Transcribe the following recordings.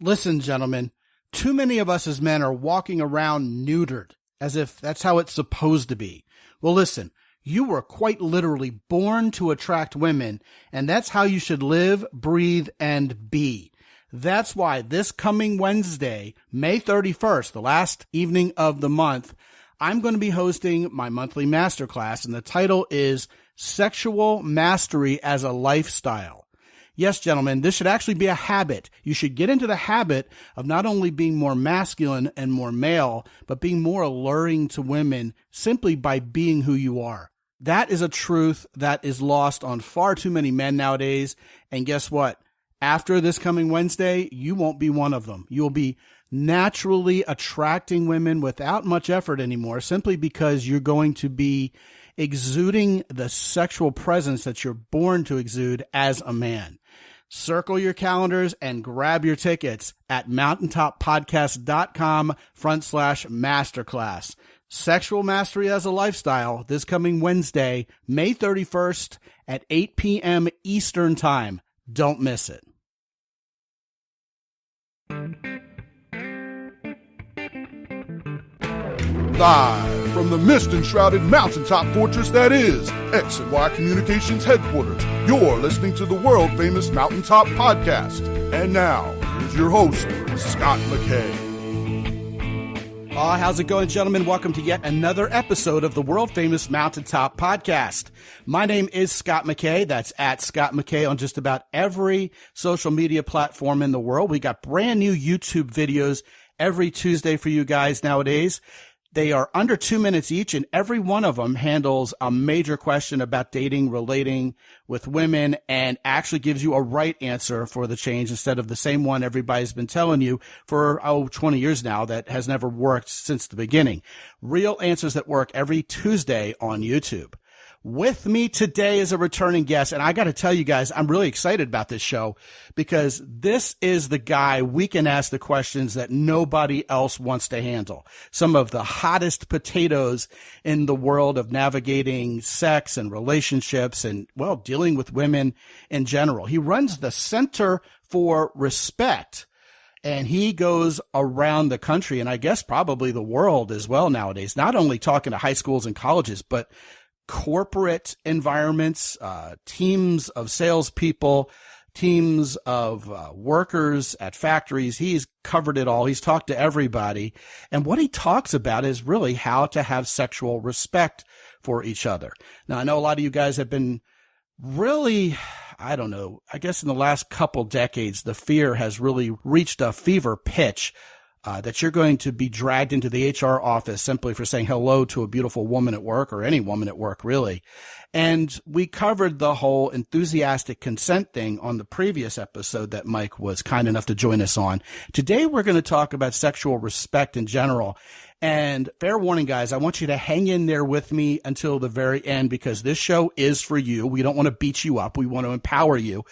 Listen, gentlemen, too many of us as men are walking around neutered, as if that's how it's supposed to be. Well, listen, you were quite literally born to attract women, and that's how you should live, breathe, and be. That's why this coming Wednesday, May 31st, the last evening of the month, I'm going to be hosting my monthly masterclass, and the title is Sexual Mastery as a Lifestyle. Yes, gentlemen, this should actually be a habit. You should get into the habit of not only being more masculine and more male, but being more alluring to women simply by being who you are. That is a truth that is lost on far too many men nowadays. And guess what? After this coming Wednesday, you won't be one of them. You'll be naturally attracting women without much effort anymore, simply because you're going to be exuding the sexual presence that you're born to exude as a man. Circle your calendars and grab your tickets at mountaintoppodcast.com/masterclass. Sexual Mastery as a Lifestyle this coming Wednesday, May 31st at 8 p.m. Eastern Time. Don't miss it. Live from the mist-enshrouded mountaintop fortress that is X and Y Communications headquarters, you're listening to the world-famous Mountaintop Podcast. And now, here's your host, Scott McKay. How's it going, gentlemen? Welcome to yet another episode of the world-famous Mountaintop Podcast. My name is Scott McKay. That's at Scott McKay on just about every social media platform in the world. We got brand new YouTube videos every Tuesday for you guys nowadays. They are under 2 minutes each, and every one of them handles a major question about dating, relating with women, and actually gives you a right answer for the change instead of the same one everybody's been telling you for 20 years now that has never worked since the beginning. Real answers that work every Tuesday on YouTube. With me today is a returning guest, and I got to tell you guys, I'm really excited about this show because this is the guy we can ask the questions that nobody else wants to handle. Some of the hottest potatoes in the world of navigating sex and relationships and, well, dealing with women in general. He runs the Center for Respect, and he goes around the country, and I guess probably the world as well nowadays, not only talking to high schools and colleges, but corporate environments, teams of salespeople, teams of workers at factories. He's covered it all. He's talked to everybody. And what he talks about is really how to have sexual respect for each other. Now, I know a lot of you guys have been really, I don't know, I guess in the last couple decades, the fear has really reached a fever pitch that you're going to be dragged into the HR office simply for saying hello to a beautiful woman at work, or any woman at work, really. And we covered the whole enthusiastic consent thing on the previous episode that Mike was kind enough to join us on. Today, we're going to talk about sexual respect in general. And fair warning, guys, I want you to hang in there with me until the very end, because this show is for you. We don't want to beat you up. We want to empower you.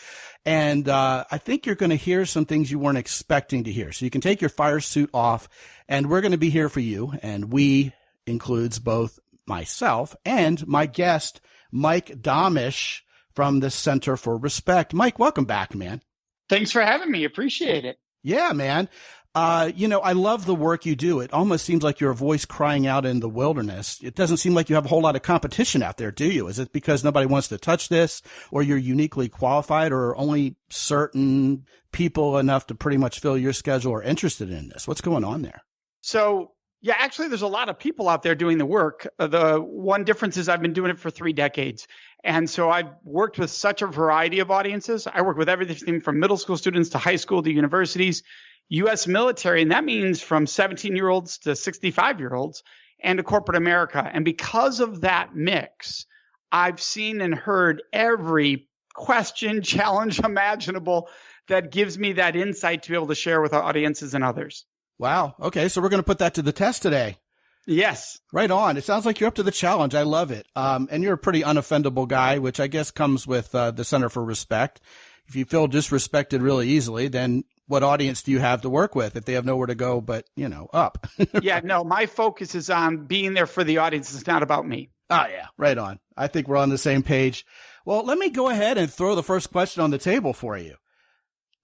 And I think you're going to hear some things you weren't expecting to hear. So you can take your fire suit off, and we're going to be here for you. And we includes both myself and my guest, Mike Domitrz from the Center for Respect. Mike, welcome back, man. Thanks for having me. Appreciate it. Yeah, man. I love the work you do. It almost seems like you're a voice crying out in the wilderness. It doesn't seem like you have a whole lot of competition out there, do you? Is it because nobody wants to touch this, or you're uniquely qualified, or only certain people enough to pretty much fill your schedule are interested in this? What's going on there? So, yeah, actually, there's a lot of people out there doing the work. The one difference is I've been doing it for 3 decades. And so I've worked with such a variety of audiences. I work with everything from middle school students to high school to universities, U.S. military, and that means from 17-year-olds to 65-year-olds, and to corporate America. And because of that mix, I've seen and heard every question, challenge imaginable that gives me that insight to be able to share with our audiences and others. Wow. Okay, so we're going to put that to the test today. Yes. Right on. It sounds like you're up to the challenge. I love it. And you're a pretty unoffendable guy, which I guess comes with the Center for Respect. If you feel disrespected really easily, then what audience do you have to work with if they have nowhere to go but, up? Yeah, no, my focus is on being there for the audience. It's not about me. Oh, yeah. Right on. I think we're on the same page. Well, let me go ahead and throw the first question on the table for you.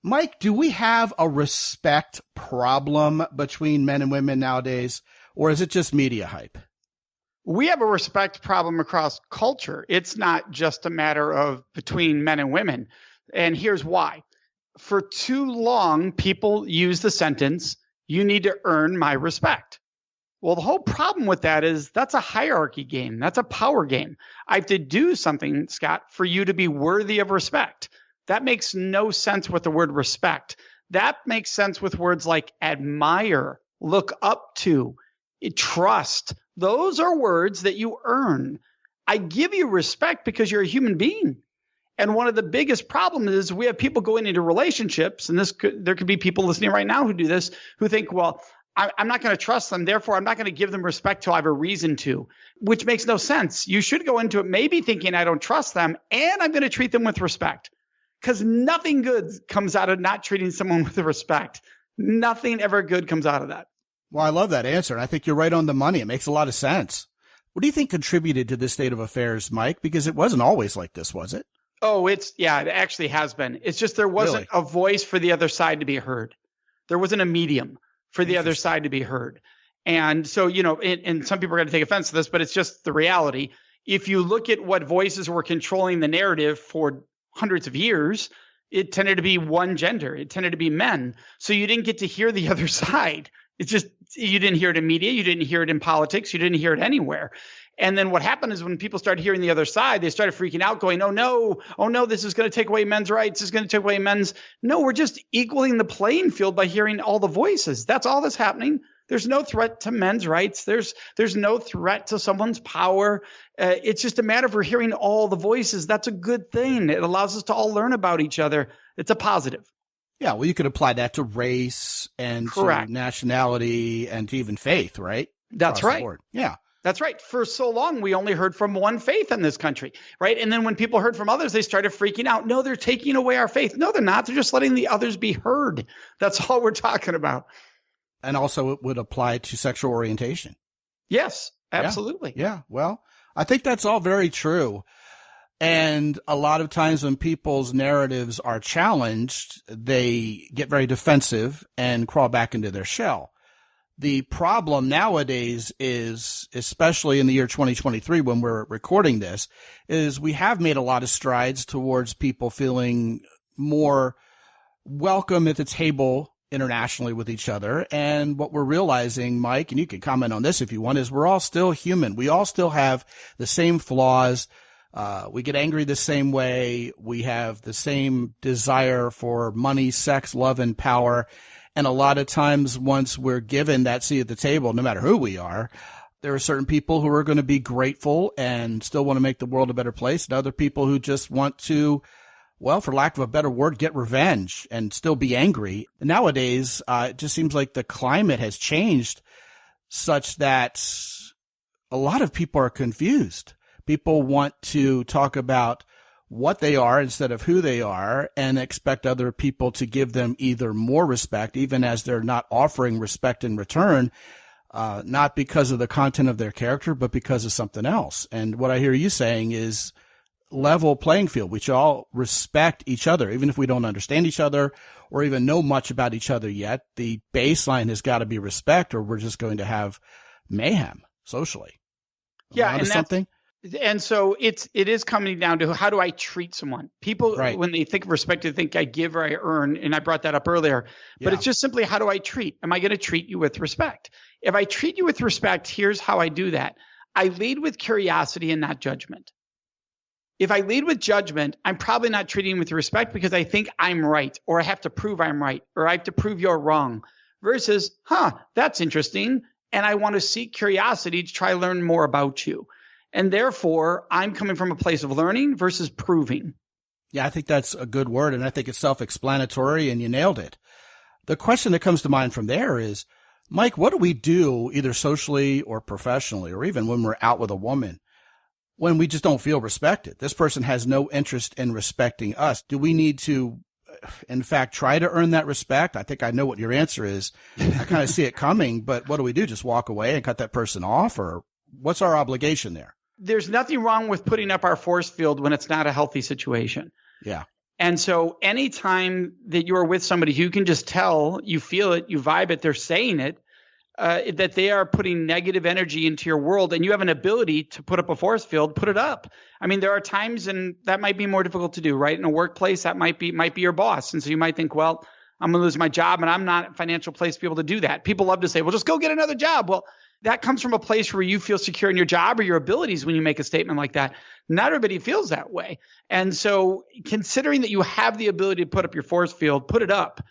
Mike, do we have a respect problem between men and women nowadays, or is it just media hype? We have a respect problem across culture. It's not just a matter of between men and women. And here's why. For too long, people use the sentence, you need to earn my respect. Well, the whole problem with that is that's a hierarchy game. That's a power game. I have to do something, Scott, for you to be worthy of respect. That makes no sense with the word respect. That makes sense with words like admire, look up to, trust. Those are words that you earn. I give you respect because you're a human being. And one of the biggest problems is we have people going into relationships, and there could be people listening right now who do this, who think, well, I'm not going to trust them. Therefore, I'm not going to give them respect till I have a reason to, which makes no sense. You should go into it maybe thinking I don't trust them, and I'm going to treat them with respect. Because nothing good comes out of not treating someone with respect. Nothing ever good comes out of that. Well, I love that answer. And I think you're right on the money. It makes a lot of sense. What do you think contributed to this state of affairs, Mike? Because it wasn't always like this, was it? Oh, it actually has been. It's just there wasn't a voice for the other side to be heard. There wasn't a medium for the other side to be heard. And so, and some people are going to take offense to this, but it's just the reality. If you look at what voices were controlling the narrative for hundreds of years, it tended to be one gender. It tended to be men. So you didn't get to hear the other side. It's just, you didn't hear it in media. You didn't hear it in politics. You didn't hear it anywhere. And then what happened is when people started hearing the other side, they started freaking out going, oh no, this is going to take away men's rights. This is going to take away men's. No, we're just equaling the playing field by hearing all the voices. That's all that's happening. There's no threat to men's rights. There's no threat to someone's power. It's just a matter of we're hearing all the voices. That's a good thing. It allows us to all learn about each other. It's a positive. Yeah, well, you could apply that to race and to nationality and to even faith, right? That's right. Yeah. That's right. For so long, we only heard from one faith in this country, right? And then when people heard from others, they started freaking out. No, they're taking away our faith. No, they're not. They're just letting the others be heard. That's all we're talking about. And also it would apply to sexual orientation. Yes, absolutely. Yeah. Well, I think that's all very true. And a lot of times when people's narratives are challenged, they get very defensive and crawl back into their shell. The problem nowadays is, especially in the year 2023 when we're recording this, is we have made a lot of strides towards people feeling more welcome at the table internationally with each other. And what we're realizing, Mike, and you can comment on this if you want, is we're all still human. We all still have the same flaws. We get angry the same way. We have the same desire for money, sex, love, and power. And a lot of times once we're given that seat at the table, no matter who we are, there are certain people who are going to be grateful and still want to make the world a better place, and other people who just want to, well, for lack of a better word, get revenge and still be angry. And nowadays, it just seems like the climate has changed such that a lot of people are confused. People want to talk about what they are instead of who they are and expect other people to give them either more respect, even as they're not offering respect in return, not because of the content of their character, but because of something else. And what I hear you saying is level playing field. We should all respect each other, even if we don't understand each other or even know much about each other yet. The baseline has got to be respect, or we're just going to have mayhem socially. Yeah, and so it is coming down to how do I treat someone? People, when they think of respect, they think I give or I earn, and I brought that up earlier. But it's just simply, how do I treat? Am I going to treat you with respect? If I treat you with respect, here's how I do that. I lead with curiosity and not judgment. If I lead with judgment, I'm probably not treating with respect because I think I'm right, or I have to prove I'm right, or I have to prove you're wrong. Versus, that's interesting, and I want to seek curiosity to try to learn more about you. And therefore, I'm coming from a place of learning versus proving. Yeah, I think that's a good word, and I think it's self-explanatory, and you nailed it. The question that comes to mind from there is, Mike, what do we do either socially or professionally, or even when we're out with a woman, when we just don't feel respected? This person has no interest in respecting us. Do we need to, in fact, try to earn that respect? I think I know what your answer is. I kind of see it coming, but what do we do? Just walk away and cut that person off, or what's our obligation there? There's nothing wrong with putting up our force field when it's not a healthy situation. Yeah. And so anytime that you're with somebody, you can just tell, you feel it, you vibe it, they're saying it, that they are putting negative energy into your world, and you have an ability to put up a force field, put it up. I mean, there are times, and that might be more difficult to do, right? In a workplace, that might be your boss. And so you might think, well, I'm going to lose my job, and I'm not in a financial place to be able to do that. People love to say, well, just go get another job. Well, that comes from a place where you feel secure in your job or your abilities when you make a statement like that. Not everybody feels that way. And so considering that you have the ability to put up your force field, put it up.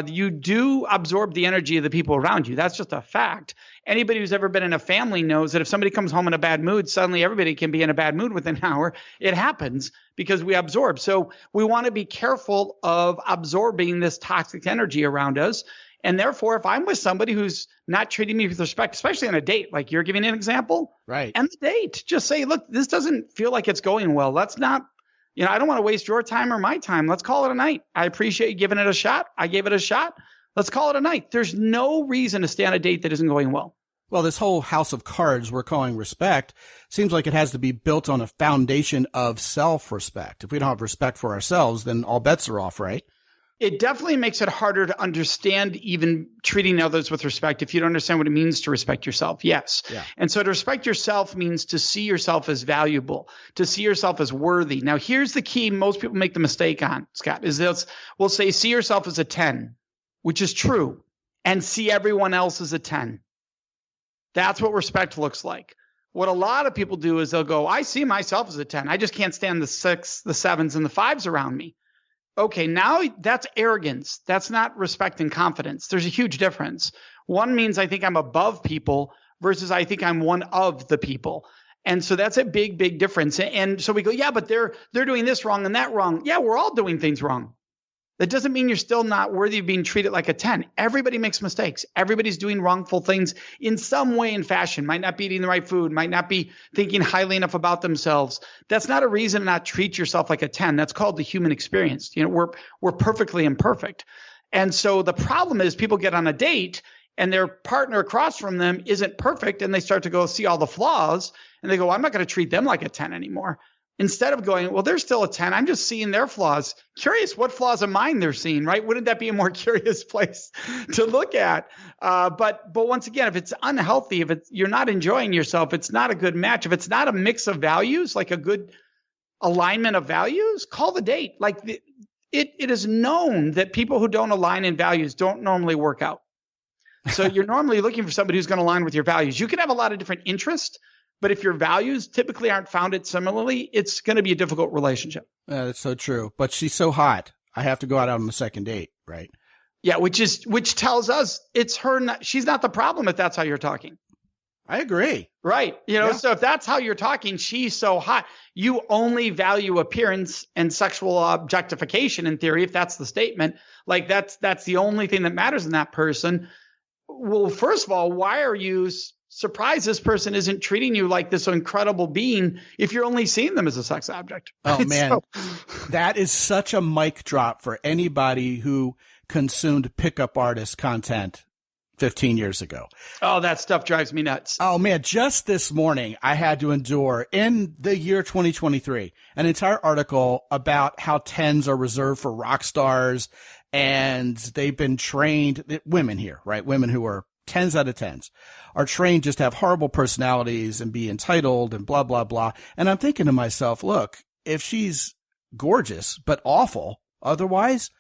You do absorb the energy of the people around you. That's just a fact. Anybody who's ever been in a family knows that if somebody comes home in a bad mood, suddenly everybody can be in a bad mood within an hour. It happens because we absorb. So we want to be careful of absorbing this toxic energy around us. And therefore, if I'm with somebody who's not treating me with respect, especially on a date, like you're giving an example, right? End the date. Just say, look, this doesn't feel like it's going well. Let's not, I don't want to waste your time or my time. Let's call it a night. I appreciate you giving it a shot. I gave it a shot. Let's call it a night. There's no reason to stay on a date that isn't going well. Well, this whole house of cards we're calling respect seems like it has to be built on a foundation of self-respect. If we don't have respect for ourselves, then all bets are off, right? It definitely makes it harder to understand even treating others with respect if you don't understand what it means to respect yourself. Yes. Yeah. And so to respect yourself means to see yourself as valuable, to see yourself as worthy. Now, here's the key most people make the mistake on, Scott, is this. We'll say, see yourself as a 10, which is true, and see everyone else as a 10. That's what respect looks like. What a lot of people do is they'll go, I see myself as a 10. I just can't stand the 6, the 7s, and the 5s around me. Okay, now that's arrogance. That's not respect and confidence. There's a huge difference. One means I think I'm above people versus I think I'm one of the people. And so that's a big, big difference. And so we go, yeah, but they're doing this wrong and that wrong. Yeah, we're all doing things wrong. That doesn't mean you're still not worthy of being treated like a 10. Everybody makes mistakes. Everybody's doing wrongful things in some way and fashion. Might not be eating the right food, might not be thinking highly enough about themselves. That's not a reason to not treat yourself like a 10. That's called the human experience. We're perfectly imperfect. And so the problem is people get on a date and their partner across from them isn't perfect, and they start to go see all the flaws, and they go, I'm not going to treat them like a 10 anymore. Instead of going, well, they're still a 10. I'm just seeing their flaws. Curious what flaws of mine they're seeing, right? Wouldn't that be a more curious place to look at? But once again, if it's unhealthy, if you're not enjoying yourself, it's not a good match. If it's not a mix of values, like a good alignment of values, call the date. Like it is known that people who don't align in values don't normally work out. So you're normally looking for somebody who's going to align with your values. You can have a lot of different interests, but if your values typically aren't founded similarly, it's going to be a difficult relationship. That's so true. But she's so hot. I have to go out on the second date, right? Yeah, which tells us it's her. She's not the problem if that's how you're talking. I agree. Right. So if that's how you're talking, she's so hot. You only value appearance and sexual objectification in theory, if that's the statement. Like that's the only thing that matters in that person. Well, first of all, why are you surprised this person isn't treating you like this incredible being if you're only seeing them as a sex object? Oh, man. That is such a mic drop for anybody who consumed pickup artist content 15 years ago. Oh, that stuff drives me nuts. Oh, man. Just this morning, I had to endure, in the year 2023, an entire article about how 10s are reserved for rock stars, and they've been trained, women here, right? Women who are 10s out of 10s are trained just to have horrible personalities and be entitled and blah, blah, blah. And I'm thinking to myself, look, if she's gorgeous but awful otherwise,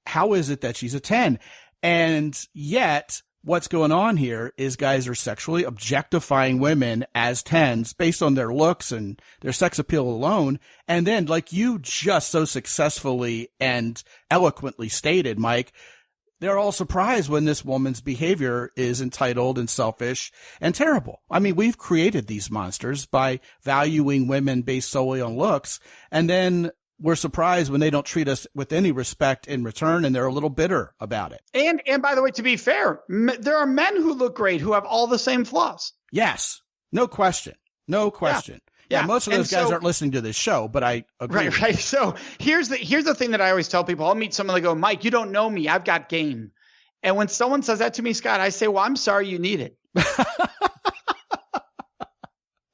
how is it that she's a 10? And yet what's going on here is guys are sexually objectifying women as 10s based on their looks and their sex appeal alone. And then, like you just so successfully and eloquently stated, Mike, they're all surprised when this woman's behavior is entitled and selfish and terrible. I mean, we've created these monsters by valuing women based solely on looks, and then we're surprised when they don't treat us with any respect in return, and they're a little bitter about it. And by the way, to be fair, there are men who look great who have all the same flaws. Yes. No question. No question. Yeah, most of those guys aren't listening to this show, but I agree. Right. So here's the thing that I always tell people. I'll meet someone, they go, Mike, you don't know me. I've got game. And when someone says that to me, Scott, I say, well, I'm sorry you need it.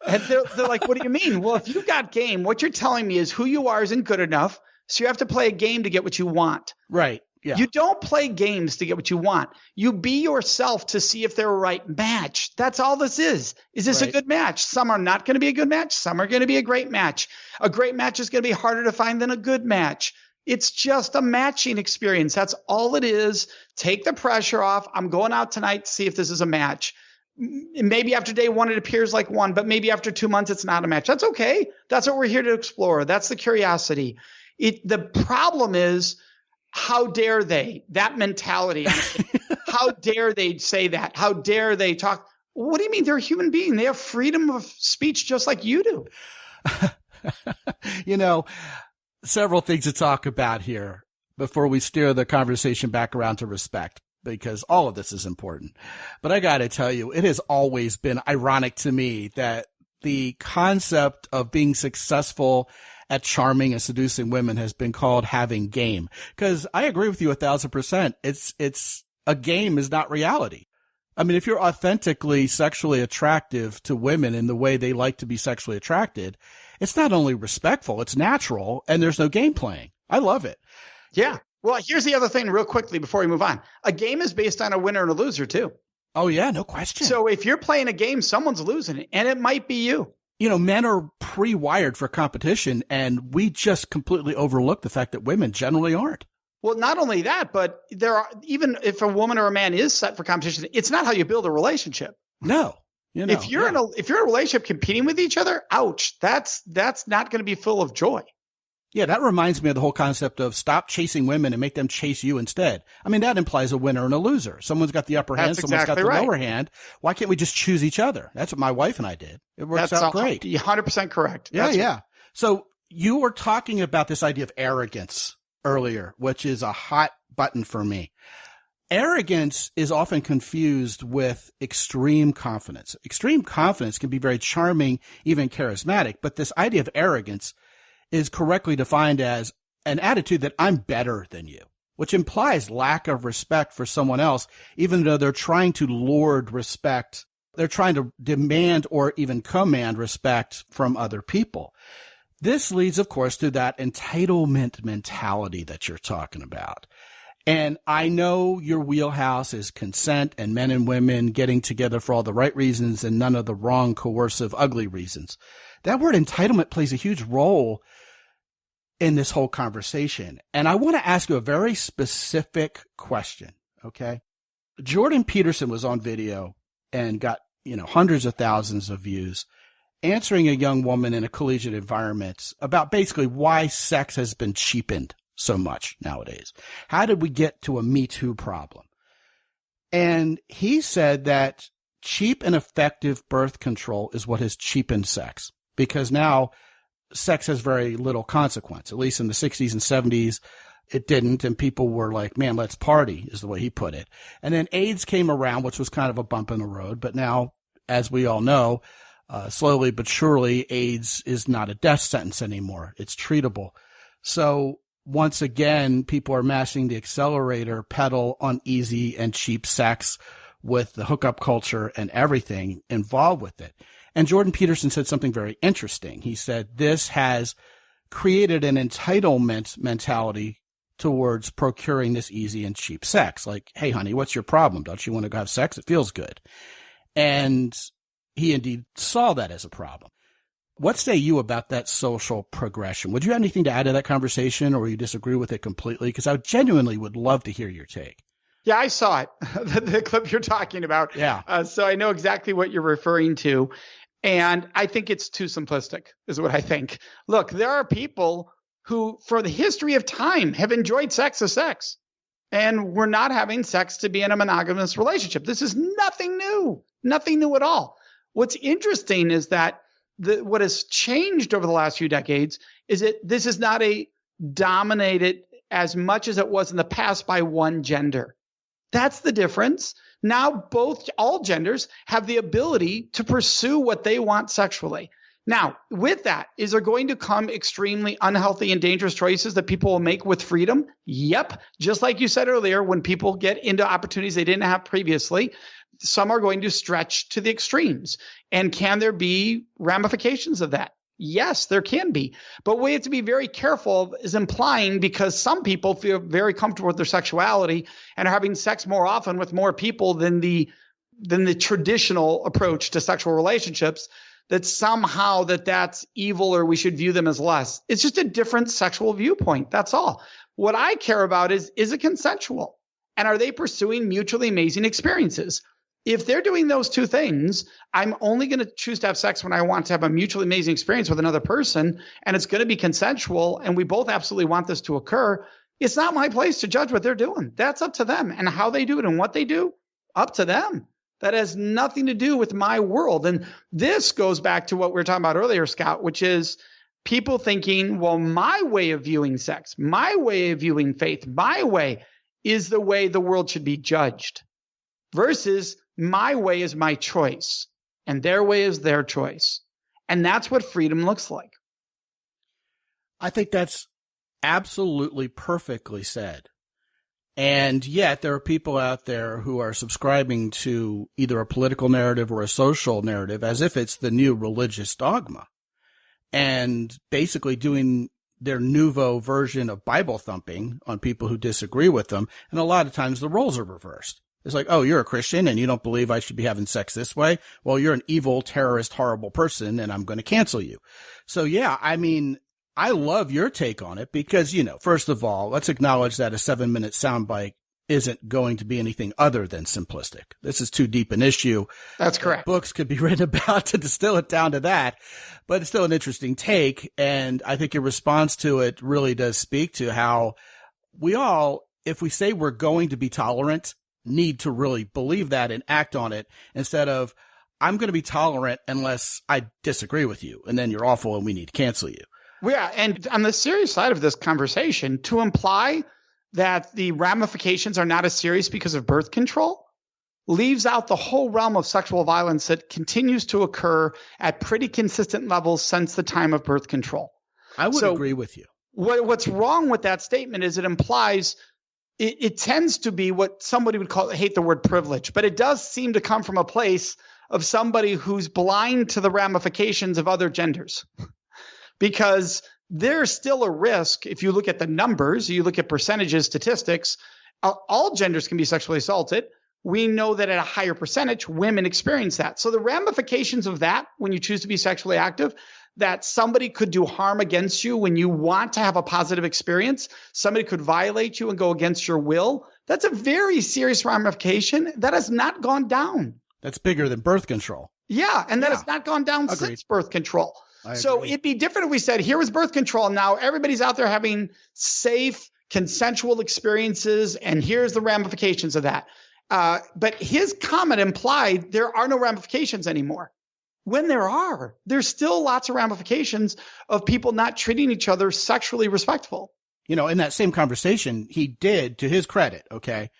And they're like, what do you mean? Well, if you've got game, what you're telling me is who you are isn't good enough. So you have to play a game to get what you want. Right. Yeah. You don't play games to get what you want. You be yourself to see if they're a right match. That's all this is. Is this a good match? Some are not going to be a good match. Some are going to be a great match. A great match is going to be harder to find than a good match. It's just a matching experience. That's all it is. Take the pressure off. I'm going out tonight to see if this is a match. Maybe after day one, it appears like one, but maybe after 2 months, it's not a match. That's okay. That's what we're here to explore. That's the curiosity. The problem is, how dare they? That mentality. How dare they say that? How dare they talk? What do you mean? They're a human being. They have freedom of speech just like you do. Several things to talk about here before we steer the conversation back around to respect, because all of this is important. But I got to tell you, it has always been ironic to me that the concept of being successful at charming and seducing women has been called having game. Because I agree with you 1,000%. It's a game is not reality. I mean, if you're authentically sexually attractive to women in the way they like to be sexually attracted, it's not only respectful, it's natural, and there's no game playing. I love it. Yeah. Well, here's the other thing real quickly before we move on. A game is based on a winner and a loser too. Oh yeah, no question. So if you're playing a game, someone's losing it, and it might be you. Men are pre-wired for competition, and we just completely overlook the fact that women generally aren't. Well, not only that, but even if a woman or a man is set for competition, it's not how you build a relationship. No. If you're in a relationship competing with each other, ouch, that's not going to be full of joy. Yeah, that reminds me of the whole concept of stop chasing women and make them chase you instead. I mean, that implies a winner and a loser. Someone's got the upper hand, someone's got the lower hand. Why can't we just choose each other? That's what my wife and I did. It works out great. 100% correct. Yeah. So you were talking about this idea of arrogance earlier, which is a hot button for me. Arrogance is often confused with extreme confidence. Extreme confidence can be very charming, even charismatic, but this idea of arrogance is correctly defined as an attitude that I'm better than you, which implies lack of respect for someone else, even though they're trying to lord respect. They're trying to demand or even command respect from other people. This leads, of course, to that entitlement mentality that you're talking about. And I know your wheelhouse is consent and men and women getting together for all the right reasons and none of the wrong, coercive, ugly reasons. That word entitlement plays a huge role in this whole conversation. And I want to ask you a very specific question, okay? Jordan Peterson was on video and got, hundreds of thousands of views answering a young woman in a collegiate environment about basically why sex has been cheapened so much nowadays. How did we get to a Me Too problem? And he said that cheap and effective birth control is what has cheapened sex, because now sex has very little consequence. At least in the 60s and 70s, it didn't. And people were like, man, let's party, is the way he put it. And then AIDS came around, which was kind of a bump in the road. But now, as we all know, slowly but surely, AIDS is not a death sentence anymore. It's treatable. So once again, people are mashing the accelerator pedal on easy and cheap sex with the hookup culture and everything involved with it. And Jordan Peterson said something very interesting. He said this has created an entitlement mentality towards procuring this easy and cheap sex. Like, hey, honey, what's your problem? Don't you want to have sex? It feels good. And he indeed saw that as a problem. What say you about that social progression? Would you have anything to add to that conversation, or you disagree with it completely? Because I genuinely would love to hear your take. Yeah, I saw it, the clip you're talking about. Yeah. So I know exactly what you're referring to. And I think it's too simplistic, is what I think. Look, there are people who, for the history of time, have enjoyed sex as sex. And we're not having sex to be in a monogamous relationship. This is nothing new at all. What's interesting is that what has changed over the last few decades is that this is not dominated as much as it was in the past by one gender. That's the difference. Now all genders have the ability to pursue what they want sexually. Now, with that, is there going to come extremely unhealthy and dangerous choices that people will make with freedom? Yep. Just like you said earlier, when people get into opportunities they didn't have previously, some are going to stretch to the extremes. And can there be ramifications of that? Yes, there can be. But what we have to be very careful of is implying, because some people feel very comfortable with their sexuality and are having sex more often with more people than the traditional approach to sexual relationships, that somehow that's evil or we should view them as less. It's just a different sexual viewpoint. That's all. What I care about is it consensual? And are they pursuing mutually amazing experiences? If they're doing those two things, I'm only going to choose to have sex when I want to have a mutually amazing experience with another person, and it's going to be consensual, and we both absolutely want this to occur. It's not my place to judge what they're doing. That's up to them. And how they do it and what they do, up to them. That has nothing to do with my world. And this goes back to what we were talking about earlier, Scott, which is people thinking, well, my way of viewing sex, my way of viewing faith, my way is the way the world should be judged, versus my way is my choice and their way is their choice. And that's what freedom looks like. I think that's absolutely perfectly said. And yet there are people out there who are subscribing to either a political narrative or a social narrative as if it's the new religious dogma, and basically doing their nouveau version of Bible thumping on people who disagree with them. And a lot of times the roles are reversed. It's like, oh, you're a Christian and you don't believe I should be having sex this way. Well, you're an evil, terrorist, horrible person, and I'm going to cancel you. So yeah, I mean, I love your take on it because, first of all, let's acknowledge that a 7-minute soundbite isn't going to be anything other than simplistic. This is too deep an issue. That's correct. Books could be written about to distill it down to that, but it's still an interesting take. And I think your response to it really does speak to how we all, if we say we're going to be tolerant, need to really believe that and act on it, instead of, I'm going to be tolerant unless I disagree with you, and then you're awful and we need to cancel you. Yeah, and on the serious side of this conversation, to imply that the ramifications are not as serious because of birth control leaves out the whole realm of sexual violence that continues to occur at pretty consistent levels since the time of birth control. I would agree with you. What's wrong with that statement is it implies it tends to be what somebody would call, I hate the word privilege, but it does seem to come from a place of somebody who's blind to the ramifications of other genders. Because there's still a risk, if you look at the numbers, you look at percentages, statistics, all genders can be sexually assaulted. We know that at a higher percentage, women experience that. So the ramifications of that, when you choose to be sexually active, that somebody could do harm against you when you want to have a positive experience, somebody could violate you and go against your will, that's a very serious ramification that has not gone down. That's bigger than birth control. Yeah, and that has not gone down since birth control. So it'd be different if we said, here was birth control. Now everybody's out there having safe, consensual experiences, and here's the ramifications of that. But his comment implied there are no ramifications anymore. When there's still lots of ramifications of people not treating each other sexually respectful. In that same conversation, he did, to his credit, okay?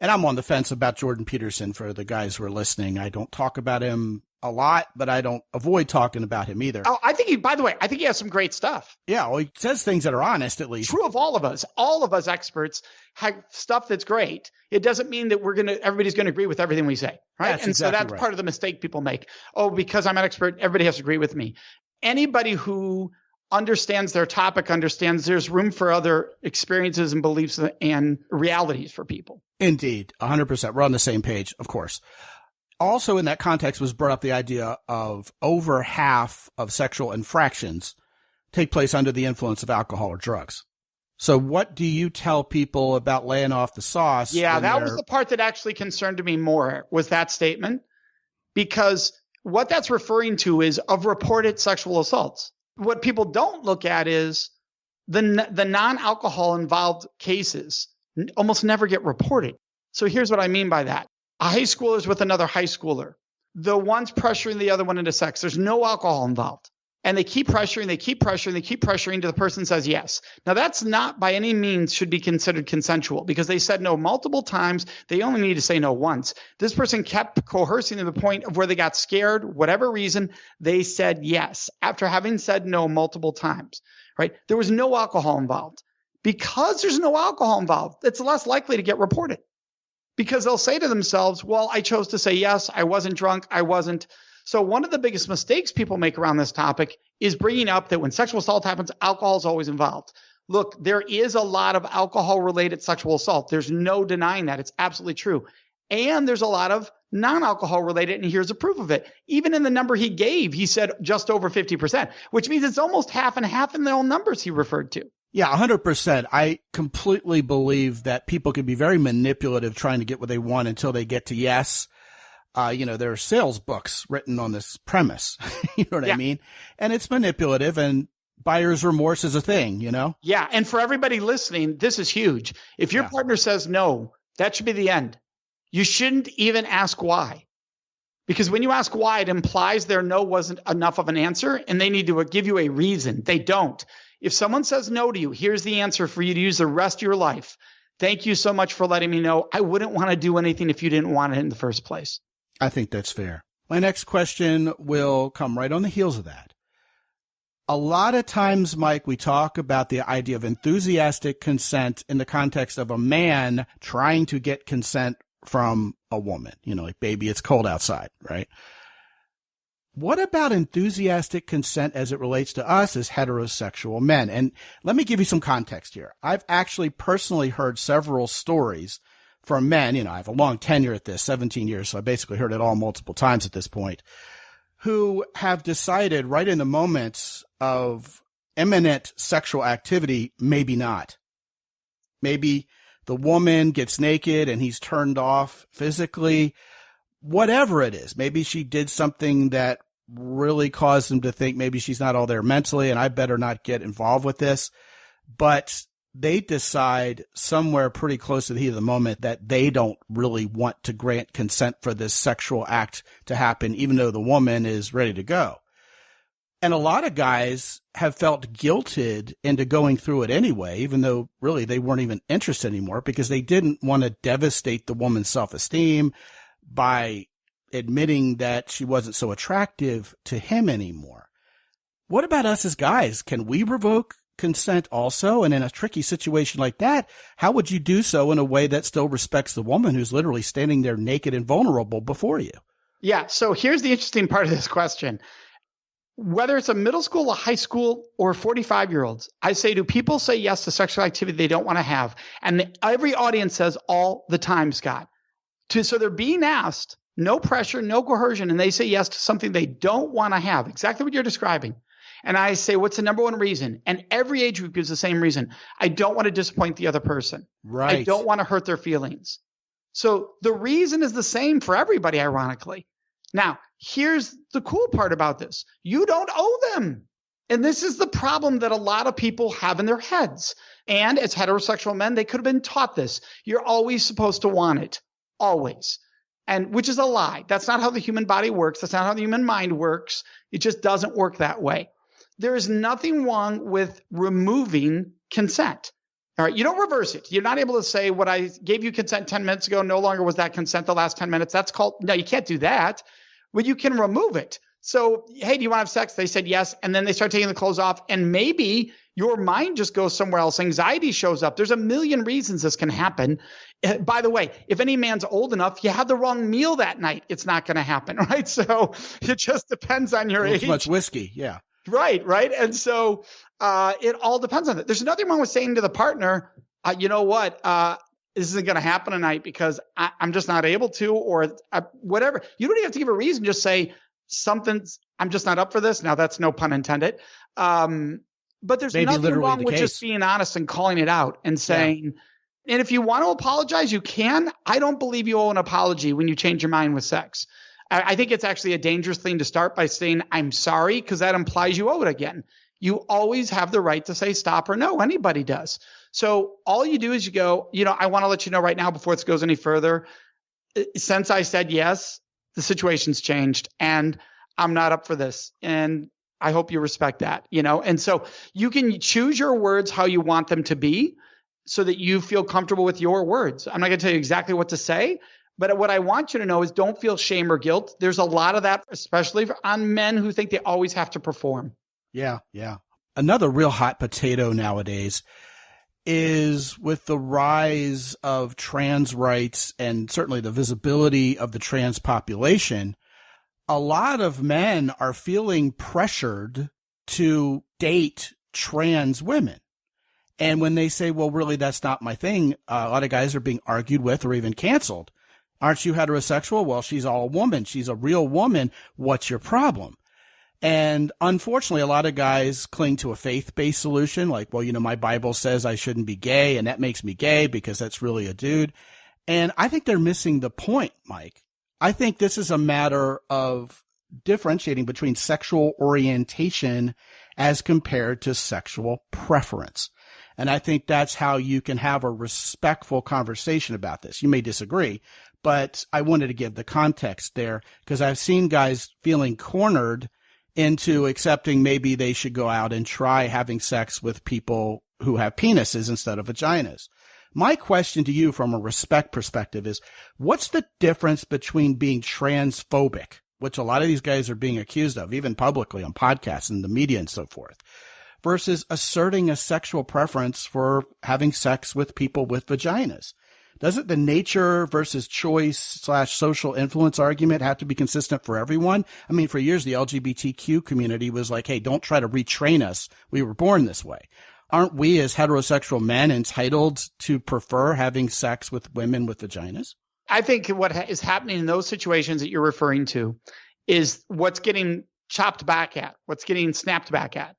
And I'm on the fence about Jordan Peterson for the guys who are listening. I don't talk about him a lot, but I don't avoid talking about him either. Oh, I think he has some great stuff. Yeah, well, he says things that are honest, at least. True of all of us. All of us experts have stuff that's great. It doesn't mean that everybody's going to agree with everything we say, right? So that's part of the mistake people make. Oh, because I'm an expert, everybody has to agree with me. Anybody who understands their topic understands there's room for other experiences and beliefs and realities for people. Indeed, 100%. We're on the same page, of course. Also in that context was brought up the idea of over half of sexual infractions take place under the influence of alcohol or drugs. So what do you tell people about laying off the sauce? Yeah, that was the part that actually concerned me more, was that statement. Because what that's referring to is of reported sexual assaults. What people don't look at is the non-alcohol involved cases almost never get reported. So here's what I mean by that. A high schooler's with another high schooler. The one's pressuring the other one into sex. There's no alcohol involved. And they keep pressuring till the person says yes. Now that's not by any means should be considered consensual, because they said no multiple times. They only need to say no once. This person kept coercing to the point of where they got scared, whatever reason, they said yes after having said no multiple times, right? There was no alcohol involved. Because there's no alcohol involved, it's less likely to get reported. Because they'll say to themselves, well, I chose to say yes. I wasn't drunk. I wasn't So one of the biggest mistakes people make around this topic is bringing up that when sexual assault happens, alcohol is always involved. Look, there is a lot of alcohol-related sexual assault. There's no denying that. It's absolutely true. And there's a lot of non-alcohol related, and here's a proof of it. Even in the number he gave, he said just over 50%, which means it's almost half and half in the own numbers he referred to. Yeah, 100%. I completely believe that people can be very manipulative trying to get what they want until they get to yes. There are sales books written on this premise. You know what I mean? And it's manipulative, and buyer's remorse is a thing, Yeah. And for everybody listening, this is huge. If your partner says no, that should be the end. You shouldn't even ask why. Because when you ask why, it implies their no wasn't enough of an answer, and they need to give you a reason. They don't. If someone says no to you, here's the answer for you to use the rest of your life. Thank you so much for letting me know. I wouldn't want to do anything if you didn't want it in the first place. I think that's fair. My next question will come right on the heels of that. A lot of times, Mike, we talk about the idea of enthusiastic consent in the context of a man trying to get consent from a woman. Like, baby, it's cold outside, right? What about enthusiastic consent as it relates to us as heterosexual men? And let me give you some context here. I've actually personally heard several stories from men. I have a long tenure at this, 17 years, so I basically heard it all multiple times at this point, who have decided right in the moments of imminent sexual activity, maybe not. Maybe the woman gets naked and he's turned off physically. Whatever it is, maybe she did something that really caused him to think maybe she's not all there mentally and I better not get involved with this. But they decide somewhere pretty close to the heat of the moment that they don't really want to grant consent for this sexual act to happen, even though the woman is ready to go. And a lot of guys have felt guilted into going through it anyway, even though really they weren't even interested anymore because they didn't want to devastate the woman's self-esteem by admitting that she wasn't so attractive to him anymore. What about us as guys? Can we revoke consent also? And in a tricky situation like that, how would you do so in a way that still respects the woman who's literally standing there naked and vulnerable before you? Yeah. So here's the interesting part of this question. Whether it's a middle school, a high school, or 45-year-olds, I say, do people say yes to sexual activity they don't want to have? And every audience says all the time, Scott. So they're being asked, no pressure, no coercion, and they say yes to something they don't want to have. Exactly what you're describing. And I say, what's the number one reason? And every age group gives the same reason. I don't want to disappoint the other person. Right. I don't want to hurt their feelings. So the reason is the same for everybody, ironically. Now, here's the cool part about this. You don't owe them. And this is the problem that a lot of people have in their heads. And as heterosexual men, they could have been taught this. You're always supposed to want it. Always. And which is a lie. That's not how the human body works. That's not how the human mind works. It just doesn't work that way. There is nothing wrong with removing consent. All right. You don't reverse it. You're not able to say what I gave you consent 10 minutes ago. No longer was that consent the last 10 minutes. That's called, no, you can't do that. But you can remove it. So, hey, do you want to have sex? They said yes. And then they start taking the clothes off. And maybe your mind just goes somewhere else. Anxiety shows up. There's a million reasons this can happen. By the way, if any man's old enough, you had the wrong meal that night, it's not going to happen, right? So it just depends on your age. Too much whiskey, yeah. Right. And so it all depends on that. There's nothing wrong with saying to the partner, you know what, this isn't going to happen tonight because I'm just not able to, or whatever. You don't even have to give a reason. Just say I'm just not up for this. Now, that's no pun intended. But there's Maybe nothing wrong with case. just being honest and calling it out and saying, and if you want to apologize, you can. I don't believe you owe an apology when you change your mind with sex. I think it's actually a dangerous thing to start by saying, I'm sorry, because that implies you owe it again. You always have the right to say stop or no. Anybody does. So all you do is you go, I want to let you know right now before this goes any further. Since I said yes, the situation's changed and I'm not up for this. And I hope you respect that, And so you can choose your words how you want them to be so that you feel comfortable with your words. I'm not going to tell you exactly what to say, but what I want you to know is don't feel shame or guilt. There's a lot of that, especially on men who think they always have to perform. Yeah. Another real hot potato nowadays is with the rise of trans rights and certainly the visibility of the trans population. a lot of men are feeling pressured to date trans women. And when they say, well, really, that's not my thing, a lot of guys are being argued with or even canceled. Aren't you heterosexual? Well, she's all a woman. She's a real woman. What's your problem? And unfortunately, a lot of guys cling to a faith-based solution, like, well, my Bible says I shouldn't be gay, and that makes me gay because that's really a dude. And I think they're missing the point, Mike. I think this is a matter of differentiating between sexual orientation as compared to sexual preference. And I think that's how you can have a respectful conversation about this. You may disagree, but I wanted to give the context there because I've seen guys feeling cornered into accepting maybe they should go out and try having sex with people who have penises instead of vaginas. My question to you from a respect perspective is, what's the difference between being transphobic, which a lot of these guys are being accused of, even publicly on podcasts and the media and so forth, versus asserting a sexual preference for having sex with people with vaginas? Doesn't the nature versus choice / social influence argument have to be consistent for everyone? I mean, for years, the LGBTQ community was like, hey, don't try to retrain us. We were born this way. Aren't we as heterosexual men entitled to prefer having sex with women with vaginas? I think what is happening in those situations that you're referring to is what's getting chopped back at, what's getting snapped back at,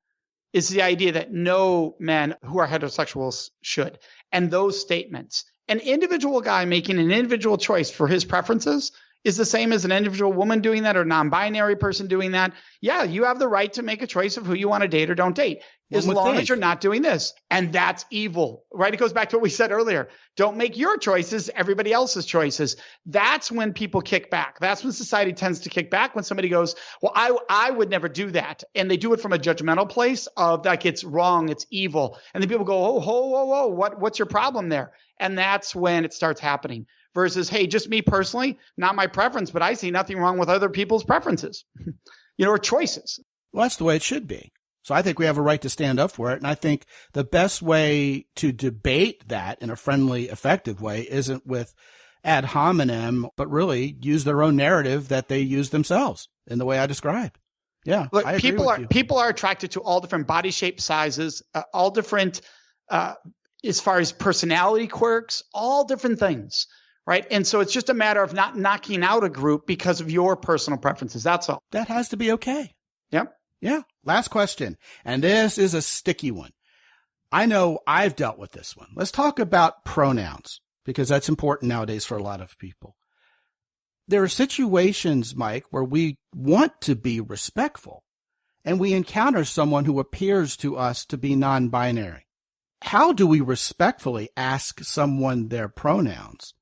is the idea that no men who are heterosexuals should. And those statements, an individual guy making an individual choice for his preferences is the same as an individual woman doing that or non-binary person doing that. Yeah, you have the right to make a choice of who you want to date or don't date, as long as you're not doing this. And that's evil, right? It goes back to what we said earlier. Don't make your choices everybody else's choices. That's when people kick back. That's when society tends to kick back, when somebody goes, well, I would never do that. And they do it from a judgmental place of like, it's wrong, it's evil. And then people go, oh, what's your problem there? And that's when it starts happening. Versus, hey, just me personally, not my preference, but I see nothing wrong with other people's preferences, or choices. Well, that's the way it should be. So I think we have a right to stand up for it. And I think the best way to debate that in a friendly, effective way isn't with ad hominem, but really use their own narrative that they use themselves in the way I described. Yeah. Look, people are attracted to all different body shape sizes, all different, as far as personality quirks, all different things. Right. And so it's just a matter of not knocking out a group because of your personal preferences. That's all. That has to be okay. Yep. Yeah. Last question. And this is a sticky one. I know I've dealt with this one. Let's talk about pronouns because that's important nowadays for a lot of people. There are situations, Mike, where we want to be respectful and we encounter someone who appears to us to be non-binary. How do we respectfully ask someone their pronouns,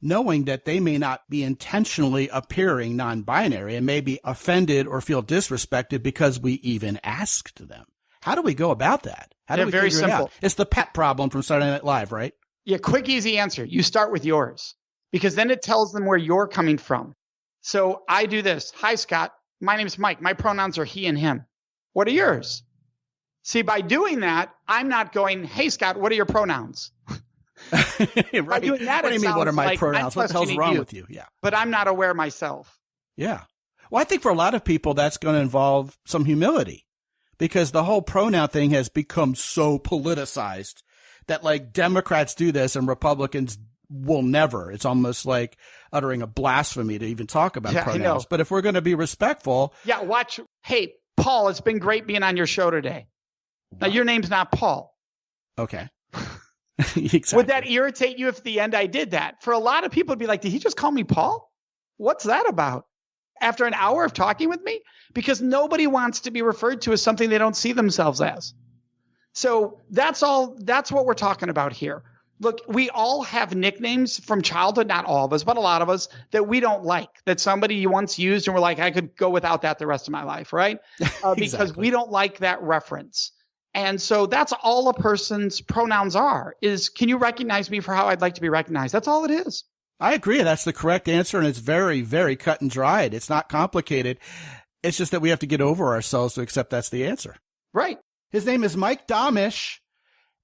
knowing that they may not be intentionally appearing non-binary and may be offended or feel disrespected because we even asked them? How do we go about that? How do we very figure it simple. out? It's the pet problem from Saturday Night Live, right? Yeah, quick, easy answer. You start with yours because then it tells them where you're coming from. So I do this. Hi, Scott. My name is Mike. My pronouns are he and him. What are yours? See, by doing that, I'm not going, hey, Scott, what are your pronouns? Right. What do you mean, what are my pronouns? What the hell's wrong with you? Yeah. But I'm not aware myself. Yeah. Well, I think for a lot of people, that's going to involve some humility because the whole pronoun thing has become so politicized that like Democrats do this and Republicans will never. It's almost like uttering a blasphemy to even talk about pronouns. But if we're going to be respectful. Yeah. Watch. Hey, Paul, it's been great being on your show today. Now, your name's not Paul. Okay. Exactly. Would that irritate you if at the end I did that? For a lot of people, it'd be like, did he just call me Paul? What's that about? After an hour of talking with me? Because nobody wants to be referred to as something they don't see themselves as. So that's what we're talking about here. Look, we all have nicknames from childhood, not all of us, but a lot of us that we don't like, that somebody once used and we're like, I could go without that the rest of my life, right? Because we don't like that reference. And so that's all a person's pronouns are, is can you recognize me for how I'd like to be recognized? That's all it is. I agree. That's the correct answer. And it's very, very cut and dried. It's not complicated. It's just that we have to get over ourselves to accept that's the answer. Right. His name is Mike Domitrz,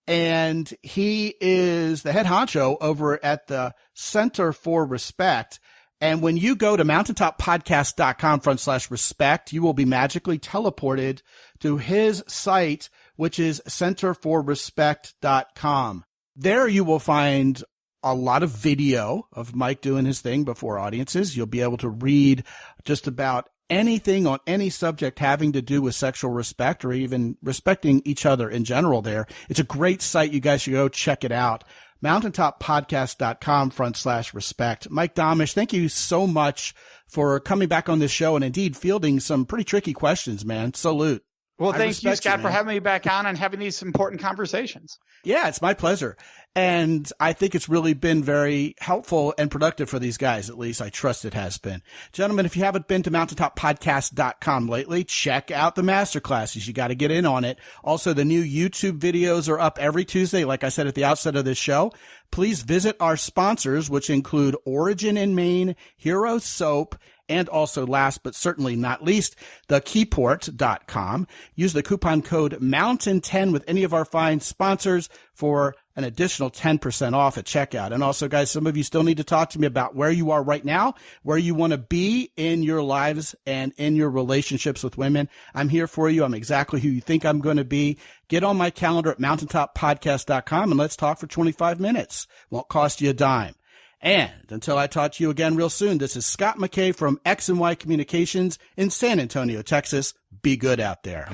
and he is the head honcho over at the Center for Respect. And when you go to mountaintoppodcast.com/respect, you will be magically teleported to his site, which is centerforrespect.com. There you will find a lot of video of Mike doing his thing before audiences. You'll be able to read just about anything on any subject having to do with sexual respect or even respecting each other in general there. It's a great site. You guys should go check it out. mountaintoppodcast.com/respect. Mike Domitrz, thank you so much for coming back on this show and indeed fielding some pretty tricky questions, man. Salute. Well, thank you, Scott, for having me back on and having these important conversations. Yeah, it's my pleasure. And I think it's really been very helpful and productive for these guys. At least I trust it has been. Gentlemen, if you haven't been to mountaintoppodcast.com lately, check out the masterclasses. You got to get in on it. Also, the new YouTube videos are up every Tuesday, like I said at the outset of this show. Please visit our sponsors, which include Origin in Maine, Hero Soap, and also last but certainly not least, thekeyport.com. Use the coupon code MOUNTAIN10 with any of our fine sponsors for an additional 10% off at checkout. And also, guys, some of you still need to talk to me about where you are right now, where you want to be in your lives and in your relationships with women. I'm here for you. I'm exactly who you think I'm going to be. Get on my calendar at mountaintoppodcast.com and let's talk for 25 minutes. Won't cost you a dime. And until I talk to you again real soon, this is Scott McKay from X&Y Communications in San Antonio, Texas. Be good out there.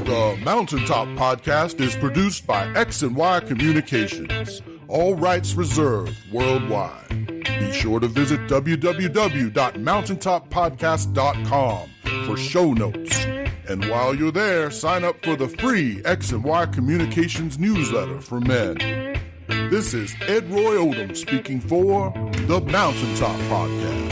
The Mountaintop Podcast is produced by X&Y Communications. All rights reserved worldwide. Be sure to visit www.mountaintoppodcast.com for show notes. And while you're there, sign up for the free X&Y Communications newsletter for men. This is Ed Roy Odom speaking for the Mountaintop Podcast.